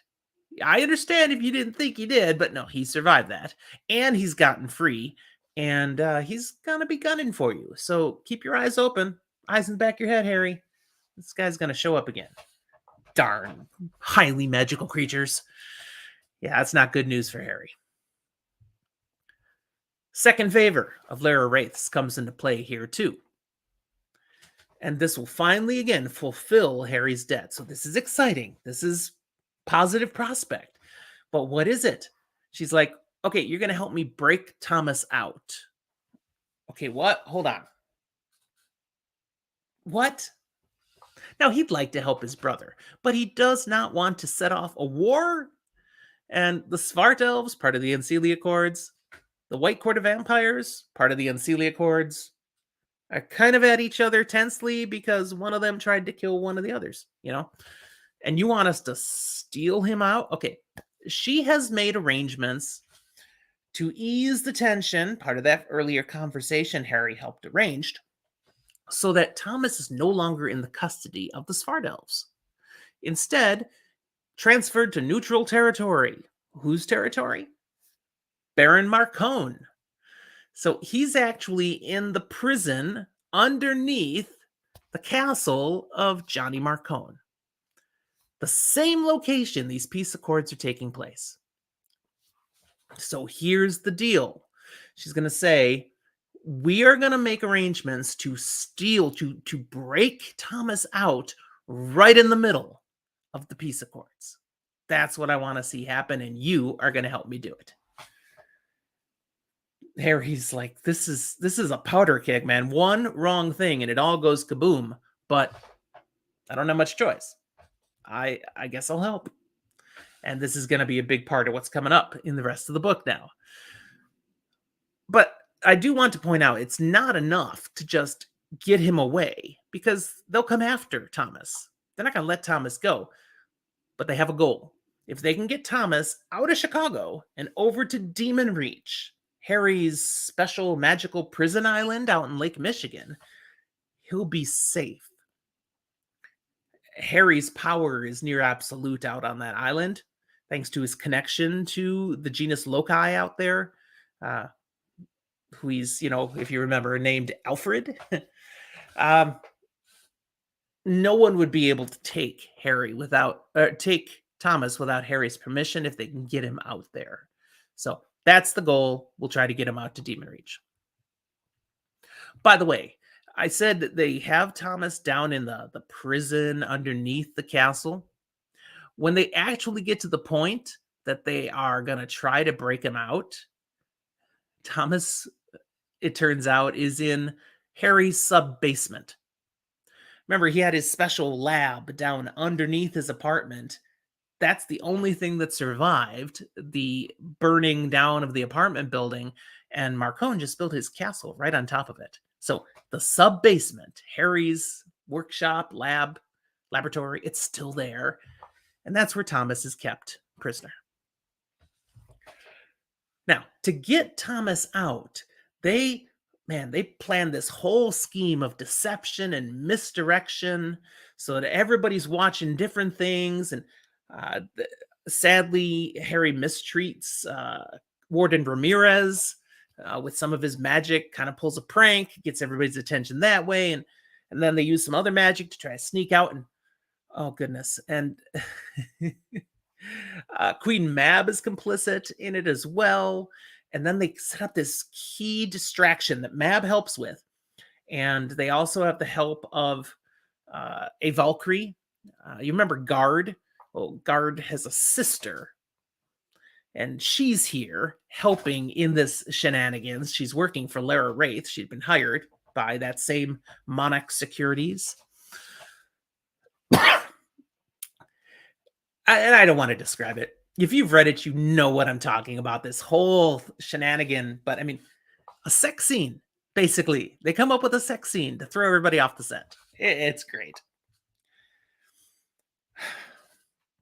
I understand if you didn't think he did, but no, he survived that. And he's gotten free, and he's going to be gunning for you. So keep your eyes open. Eyes in the back of your head, Harry. This guy's going to show up again. Darn highly magical creatures. Yeah, that's not good news for Harry. Second favor of Lara Wraiths comes into play here too. And this will finally again fulfill Harry's debt. So this is exciting. This is positive prospect. But what is it? She's like, okay, you're going to help me break Thomas out. Okay, what? Hold on. What? Now, he'd like to help his brother, but he does not want to set off a war. And the Svart Elves, part of the Unseelie Accords, the White Court of Vampires, part of the Unseelie Accords, are kind of at each other tensely because one of them tried to kill one of the others, you know? And you want us to steal him out? Okay, she has made arrangements to ease the tension, part of that earlier conversation Harry helped arranged, so that Thomas is no longer in the custody of the Svart Elves. Instead, transferred to neutral territory. Whose territory? Baron Marcone. So he's actually in the prison underneath the castle of Johnny Marcone. The same location these peace accords are taking place. So here's the deal. She's going to say, we are going to make arrangements to steal, to break Thomas out right in the middle of the peace accords. That's what I want to see happen, and you are going to help me do it. Harry's like, this is a powder keg, man. One wrong thing and it all goes kaboom. But I don't have much choice. I guess I'll help. And this is going to be a big part of what's coming up in the rest of the book now. But I do want to point out, it's not enough to just get him away, because they'll come after Thomas. They're not going to let Thomas go. But they have a goal. If they can get Thomas out of Chicago and over to Demon Reach, Harry's special magical prison island out in Lake Michigan, he'll be safe. Harry's power is near absolute out on that island, thanks to his connection to the genus Loci out there, who he's, if you remember, named Alfred. No one would be able to take take Thomas without Harry's permission if they can get him out there. So that's the goal. We'll try to get him out to Demon Reach. By the way, I said that they have Thomas down in the prison underneath the castle. When they actually get to the point that they are going to try to break him out, Thomas, it turns out, is in Harry's sub-basement. Remember, he had his special lab down underneath his apartment. That's the only thing that survived the burning down of the apartment building, and Marcone just built his castle right on top of it. So the sub-basement, Harry's workshop, laboratory, it's still there. And that's where Thomas is kept prisoner. Now, to get Thomas out, they man, they planned this whole scheme of deception and misdirection so that everybody's watching different things. And uh, th- sadly, Harry mistreats Warden Ramirez with some of his magic, kind of pulls a prank, gets everybody's attention that way. And then they use some other magic to try to sneak out. And oh, goodness. And Queen Mab is complicit in it as well. And then they set up this key distraction that Mab helps with. And they also have the help of a Valkyrie. You remember Guard? Well, Guard has a sister, and she's here helping in this shenanigans. She's working for Lara Wraith. She'd been hired by that same Monarch Securities. And I don't want to describe it. If you've read it, you know what I'm talking about, this whole shenanigan. But I mean, a sex scene, basically. They come up with a sex scene to throw everybody off the set. It's great.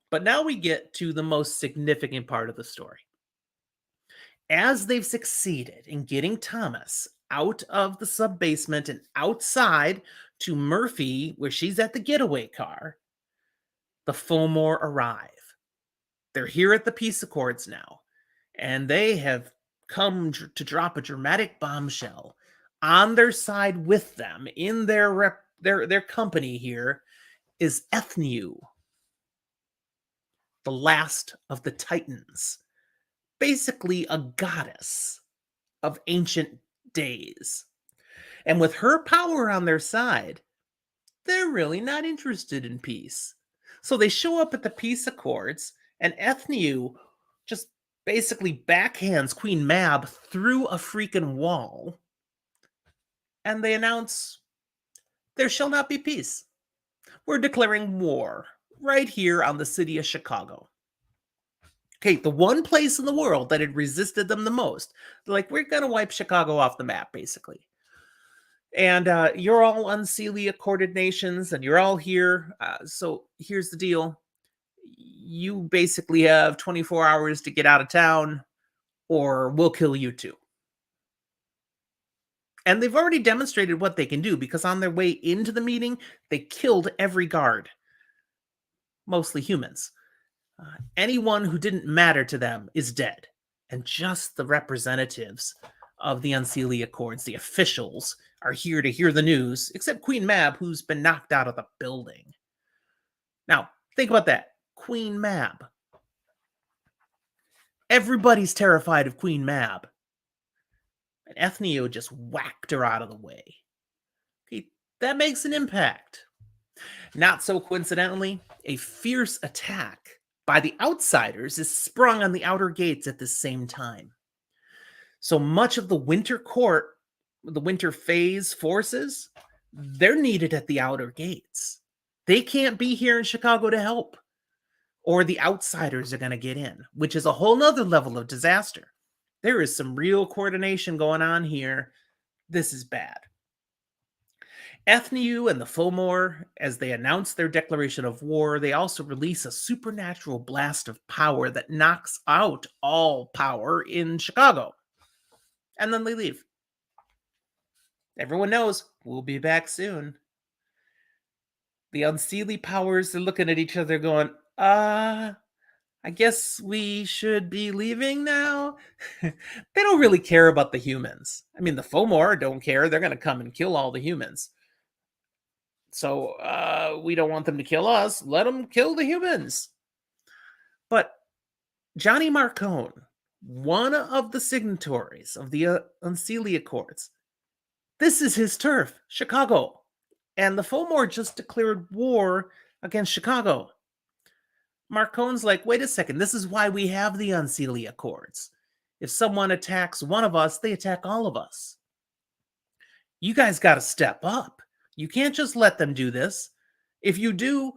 But now we get to the most significant part of the story. As they've succeeded in getting Thomas out of the sub-basement and outside to Murphy, where she's at the getaway car, the Fomor arrive. They're here at the peace accords now, and they have come to drop a dramatic bombshell. On their side with them, in their company here, is Ethniu, the last of the Titans. Basically a goddess of ancient days. And with her power on their side, they're really not interested in peace. So they show up at the peace accords, and Ethniu just basically backhands Queen Mab through a freaking wall. And they announce, there shall not be peace. We're declaring war right here on the city of Chicago. Okay, the one place in the world that had resisted them the most. They're like, we're going to wipe Chicago off the map, basically. And you're all unseelie accorded nations, and you're all here. So here's the deal. You basically have 24 hours to get out of town, or we'll kill you too. And they've already demonstrated what they can do, because on their way into the meeting, they killed every guard. Mostly humans. Anyone who didn't matter to them is dead. And just the representatives of the Unseelie Accords, the officials, are here to hear the news, except Queen Mab, who's been knocked out of the building. Now, think about that. Queen Mab. Everybody's terrified of Queen Mab. And Ethniu just whacked her out of the way. Okay, that makes an impact. Not so coincidentally, a fierce attack by the outsiders is sprung on the outer gates at the same time. So much of the Winter Court, the Winter Phase forces, they're needed at the outer gates. They can't be here in Chicago to help, or the outsiders are going to get in, which is a whole nother level of disaster. There is some real coordination going on here. This is bad. Ethniu and the Fomor, as they announce their declaration of war, they also release a supernatural blast of power that knocks out all power in Chicago. And then they leave. Everyone knows we'll be back soon. The Unseelie powers are looking at each other going, I guess we should be leaving now. They don't really care about the humans. I mean, the Fomor don't care. They're going to come and kill all the humans. So we don't want them to kill us. Let them kill the humans. But Johnny Marcone, one of the signatories of the Unseelie Accords, this is his turf, Chicago. And the Fomor just declared war against Chicago. Marcone's like, wait a second, this is why we have the Unseelie Accords. If someone attacks one of us, they attack all of us. You guys got to step up. You can't just let them do this. If you do,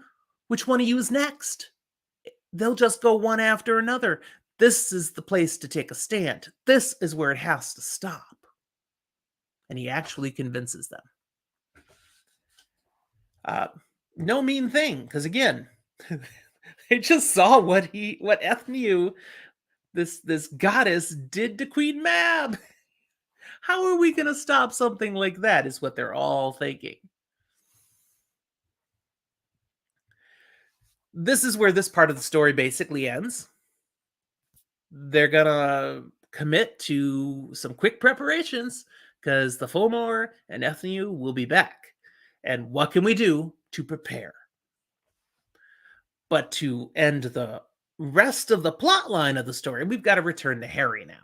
which one of you is next? They'll just go one after another. This is the place to take a stand. This is where it has to stop. And he actually convinces them. No mean thing, because again, they just saw what Ethniu, this goddess, did to Queen Mab. How are we going to stop something like that? Is what they're all thinking. This is where this part of the story basically ends. They're going to commit to some quick preparations because the Fomor and Ethnu will be back. And what can we do to prepare? But to end the rest of the plot line of the story, we've got to return to Harry now.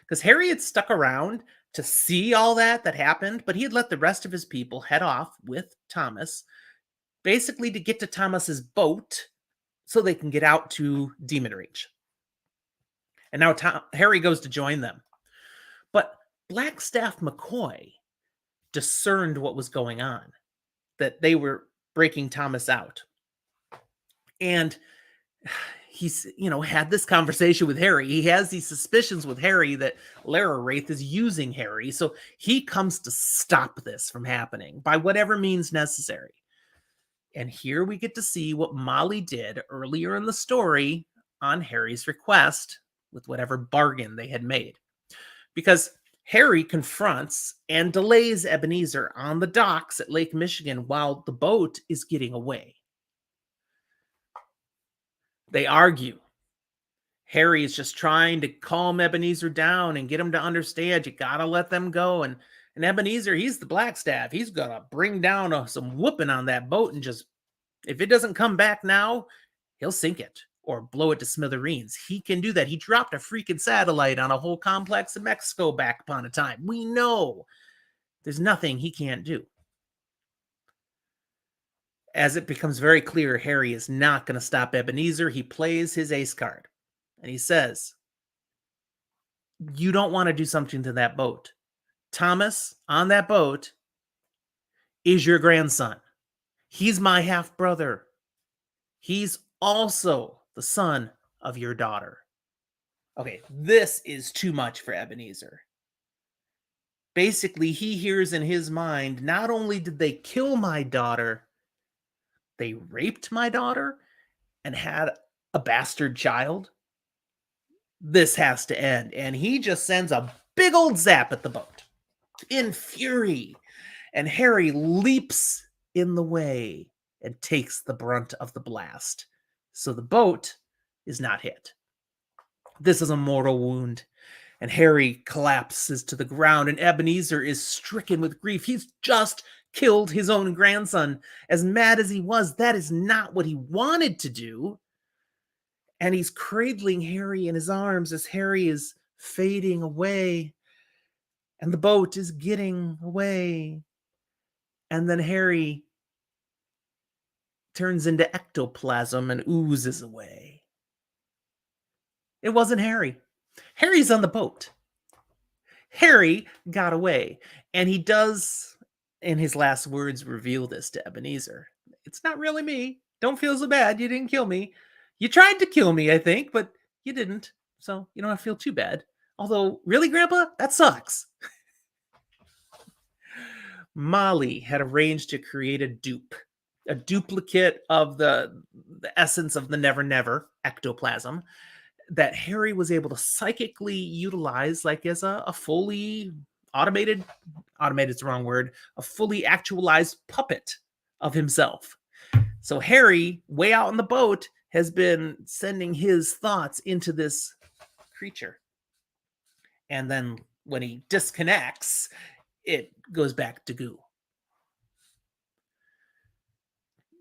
Because Harry had stuck around to see all that happened, but he had let the rest of his people head off with Thomas, basically to get to Thomas's boat so they can get out to Demon Reach. And now Harry goes to join them. But Blackstaff McCoy discerned what was going on, that they were breaking Thomas out. And he's, had this conversation with Harry. He has these suspicions with Harry that Lara Wraith is using Harry. So he comes to stop this from happening by whatever means necessary. And here we get to see what Molly did earlier in the story on Harry's request with whatever bargain they had made. Because Harry confronts and delays Ebenezer on the docks at Lake Michigan while the boat is getting away. They argue. Harry is just trying to calm Ebenezer down and get him to understand you gotta let them go. And Ebenezer, he's the Blackstaff. He's gonna bring down some whooping on that boat and just, if it doesn't come back now, he'll sink it or blow it to smithereens. He can do that. He dropped a freaking satellite on a whole complex in Mexico back upon a time. We know there's nothing he can't do. As it becomes very clear, Harry is not going to stop Ebenezer. He plays his ace card. And he says, you don't want to do something to that boat. Thomas, on that boat, is your grandson. He's my half-brother. He's also the son of your daughter. Okay, this is too much for Ebenezer. Basically, he hears in his mind, not only did they kill my daughter, they raped my daughter and had a bastard child. This has to end. And he just sends a big old zap at the boat in fury. And Harry leaps in the way and takes the brunt of the blast. So the boat is not hit. This is a mortal wound. And Harry collapses to the ground, and Ebenezer is stricken with grief. He's just killed his own grandson. As mad as he was, that is not what he wanted to do. And he's cradling Harry in his arms as Harry is fading away. And the boat is getting away. And then Harry turns into ectoplasm and oozes away. It wasn't Harry. Harry's on the boat. Harry got away. And he does, in his last words, reveal this to Ebenezer. It's not really me. Don't feel so bad. You didn't kill me. You tried to kill me, I think, but you didn't. So you don't have to feel too bad. Although, really, Grandpa? That sucks. Molly had arranged to create a dupe. A duplicate of the essence of the Never Never, ectoplasm, that Harry was able to psychically utilize like as a fully automated is the wrong word, a fully actualized puppet of himself. So Harry, way out on the boat, has been sending his thoughts into this creature. And then when he disconnects, it goes back to goo.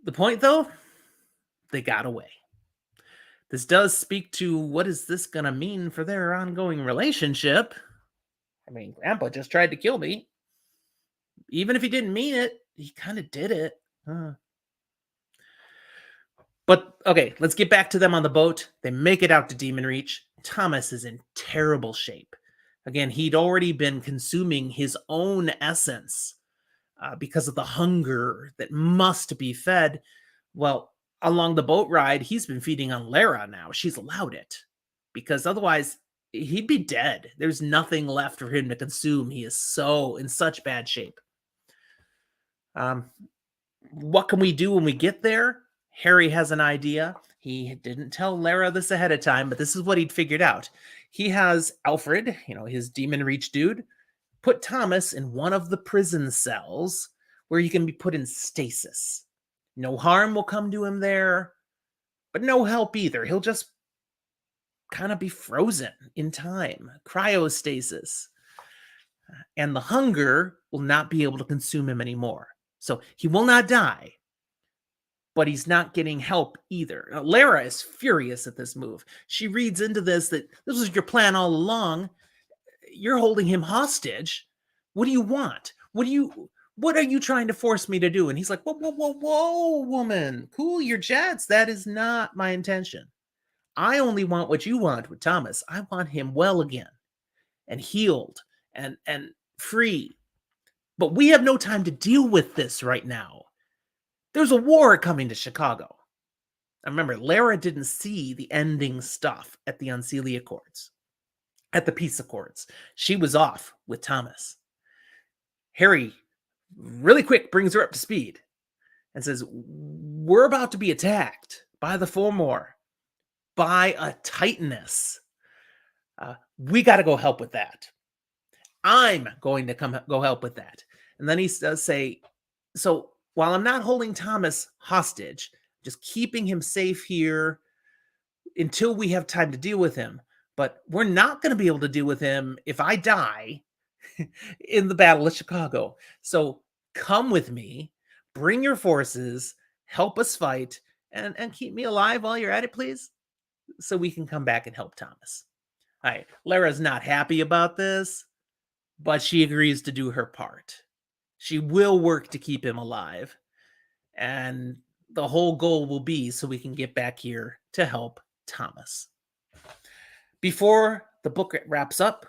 The point, though, they got away. This does speak to what is this going to mean for their ongoing relationship. I mean, Grandpa just tried to kill me. Even if he didn't mean it, he kind of did it. But, okay, let's get back to them on the boat. They make it out to Demon Reach. Thomas is in terrible shape. Again, he'd already been consuming his own essence because of the hunger that must be fed. Well, along the boat ride, he's been feeding on Lara now. She's allowed it. Because otherwise, he'd be dead. There's nothing left for him to consume. He is in such bad shape. What can we do when we get there? Harry has an idea. He didn't tell Lara this ahead of time, but this is what he'd figured out. He has Alfred, his Demon Reach dude, put Thomas in one of the prison cells where he can be put in stasis. No harm will come to him there, but no help either. He'll just kind of be frozen in time, cryostasis. And the hunger will not be able to consume him anymore. So he will not die, but he's not getting help either. Now, Lara is furious at this move. She reads into this that this was your plan all along. You're holding him hostage. What do you want? What are you trying to force me to do? And he's like, whoa, woman, cool your jets. That is not my intention. I only want what you want with Thomas. I want him well again and healed and free. But we have no time to deal with this right now. There's a war coming to Chicago. I remember, Lara didn't see the ending stuff at the Unseelie Accords, at the Peace Accords. She was off with Thomas. Harry, really quick, brings her up to speed and says, we're about to be attacked by the Fomor, by a Titaness. We got to go help with that. I'm going to go help with that. And then he does say, so while I'm not holding Thomas hostage, just keeping him safe here until we have time to deal with him. But we're not going to be able to deal with him if I die in the Battle of Chicago. So come with me, bring your forces, help us fight, and keep me alive while you're at it, please, so we can come back and help Thomas. All right, Lara's not happy about this, but she agrees to do her part. She will work to keep him alive, and the whole goal will be so we can get back here to help Thomas. Before the book wraps up,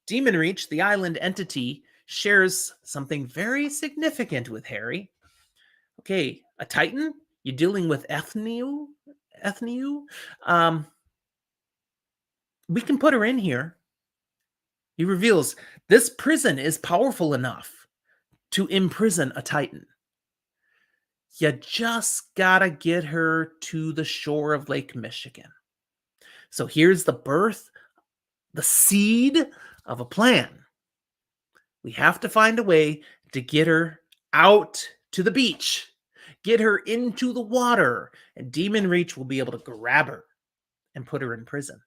Demon Reach, the island entity, shares something very significant with Harry. Okay, a Titan? You're dealing with Ethniu? We can put her in here. He reveals this prison is powerful enough to imprison a Titan. You just gotta get her to the shore of Lake Michigan. So here's the birth, the seed of a plan. We have to find a way to get her out to the beach, get her into the water, and Demon Reach will be able to grab her and put her in prison.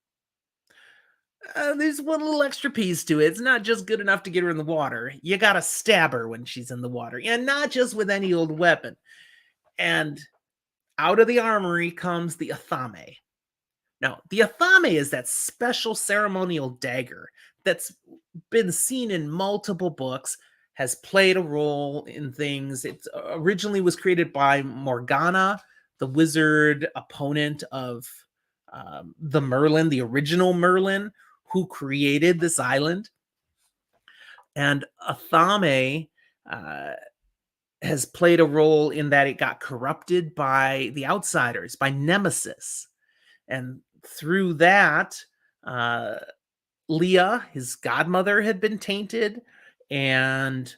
There's one little extra piece to it. It's not just good enough to get her in the water. You gotta stab her when she's in the water, and not just with any old weapon. And out of the armory comes the Athame. Now, the Athame is that special ceremonial dagger that's been seen in multiple books, has played a role in things. It originally was created by Morgana, the wizard opponent of the Merlin, the original Merlin, who created this island. And Athame has played a role in that it got corrupted by the outsiders, by Nemesis. And through that, Leah, his godmother, had been tainted. And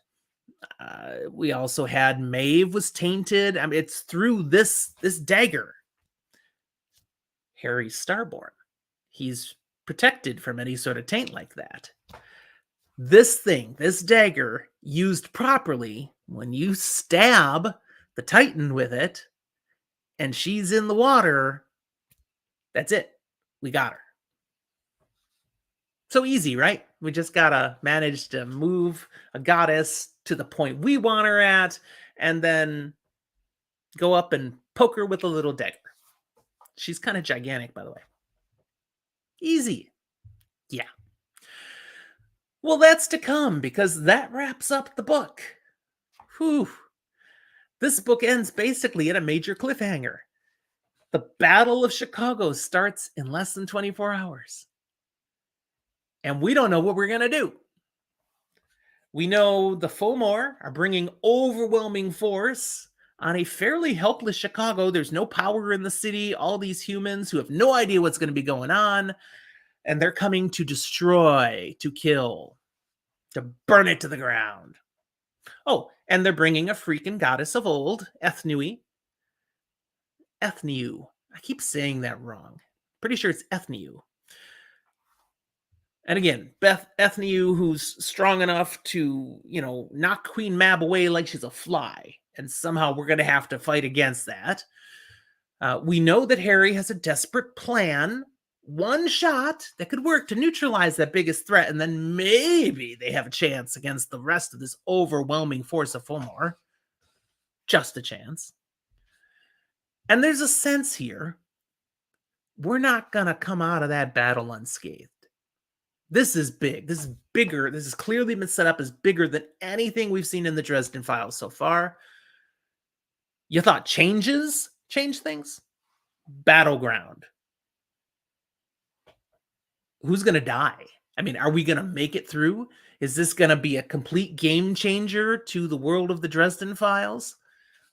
we also had Maeve was tainted. I mean, it's through this dagger. Harry's starborn. He's protected from any sort of taint like that. This thing, this dagger, used properly, when you stab the Titan with it and she's in the water, that's it. We got her. So easy, right? We just gotta manage to move a goddess to the point we want her at, and then go up and poke her with a little dagger. She's kind of gigantic, by the way. Easy. Yeah. Well, that's to come, because that wraps up the book. Whew. This book ends basically at a major cliffhanger. The Battle of Chicago starts in less than 24 hours. And we don't know what we're going to do. We know the Fomor are bringing overwhelming force on a fairly helpless Chicago. There's no power in the city. All these humans who have no idea what's going to be going on. And they're coming to destroy, to kill, to burn it to the ground. Oh, and they're bringing a freaking goddess of old, Ethniu. I keep saying that wrong. Pretty sure it's Ethniu. And again, Beth Ethniu, who's strong enough to, knock Queen Mab away like she's a fly. And somehow we're going to have to fight against that. We know that Harry has a desperate plan, one shot that could work to neutralize that biggest threat, and then maybe they have a chance against the rest of this overwhelming force of Fomor. Just a chance. And there's a sense here, we're not going to come out of that battle unscathed. This is big. This is bigger. This has clearly been set up as bigger than anything we've seen in the Dresden Files so far. You thought changes change things? Battleground. Who's going to die? I mean, are we going to make it through? Is this going to be a complete game changer to the world of the Dresden Files?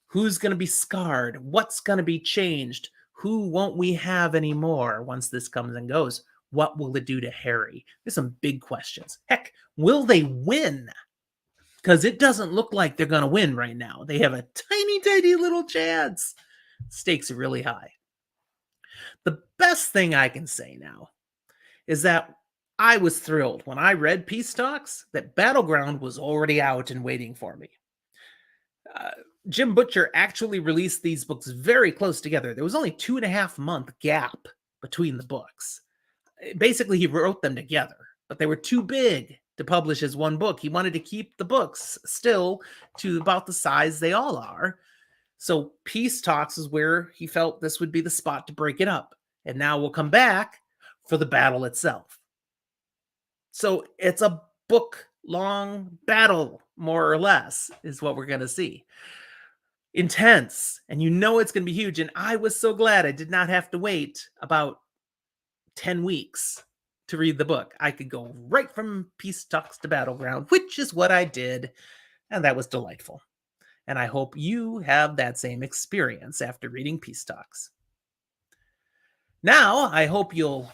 Who's going to be scarred? What's going to be changed? Who won't we have anymore once this comes and goes? What will it do to Harry? There's some big questions. Heck, will they win? Because it doesn't look like they're going to win right now. They have a tiny, tiny little chance. Stakes are really high. The best thing I can say now is that I was thrilled when I read Peace Talks that Battleground was already out and waiting for me. Jim Butcher actually released these books very close together. There was only 2.5 month gap between the books. Basically, he wrote them together, but they were too big to publish as one book. He wanted to keep the books still to about the size they all are. So Peace Talks is where he felt this would be the spot to break it up. And now we'll come back for the battle itself. So it's a book-long battle, more or less, is what we're going to see. Intense, and it's going to be huge. And I was so glad I did not have to wait about 10 weeks to read the book. I could go right from Peace Talks to Battleground, which is what I did, and that was delightful. And I hope you have that same experience after reading Peace Talks. Now, I hope you'll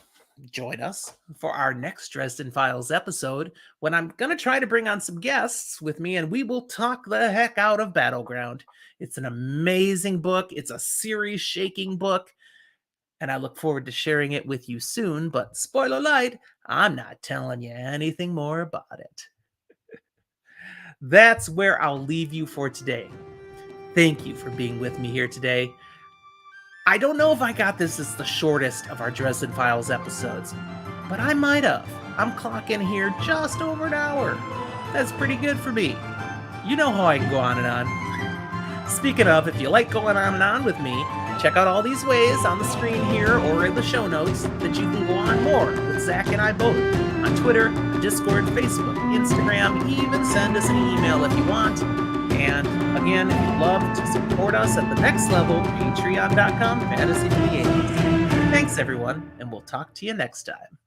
join us for our next Dresden Files episode, when I'm going to try to bring on some guests with me, and we will talk the heck out of Battleground. It's an amazing book. It's a series-shaking book. And I look forward to sharing it with you soon, but spoiler alert, I'm not telling you anything more about it. That's where I'll leave you for today. Thank you for being with me here today. I don't know if I got this as the shortest of our Dresden Files episodes, but I might have. I'm clocking here just over an hour. That's pretty good for me. You know how I can go on and on. Speaking of, if you like going on and on with me, check out all these ways on the screen here or in the show notes that you can go on more with Zach and I both. On Twitter, Discord, Facebook, Instagram, even send us an email if you want. And again, if you'd love to support us at the next level, patreon.com/fantasy for the ages. Thanks everyone, and we'll talk to you next time.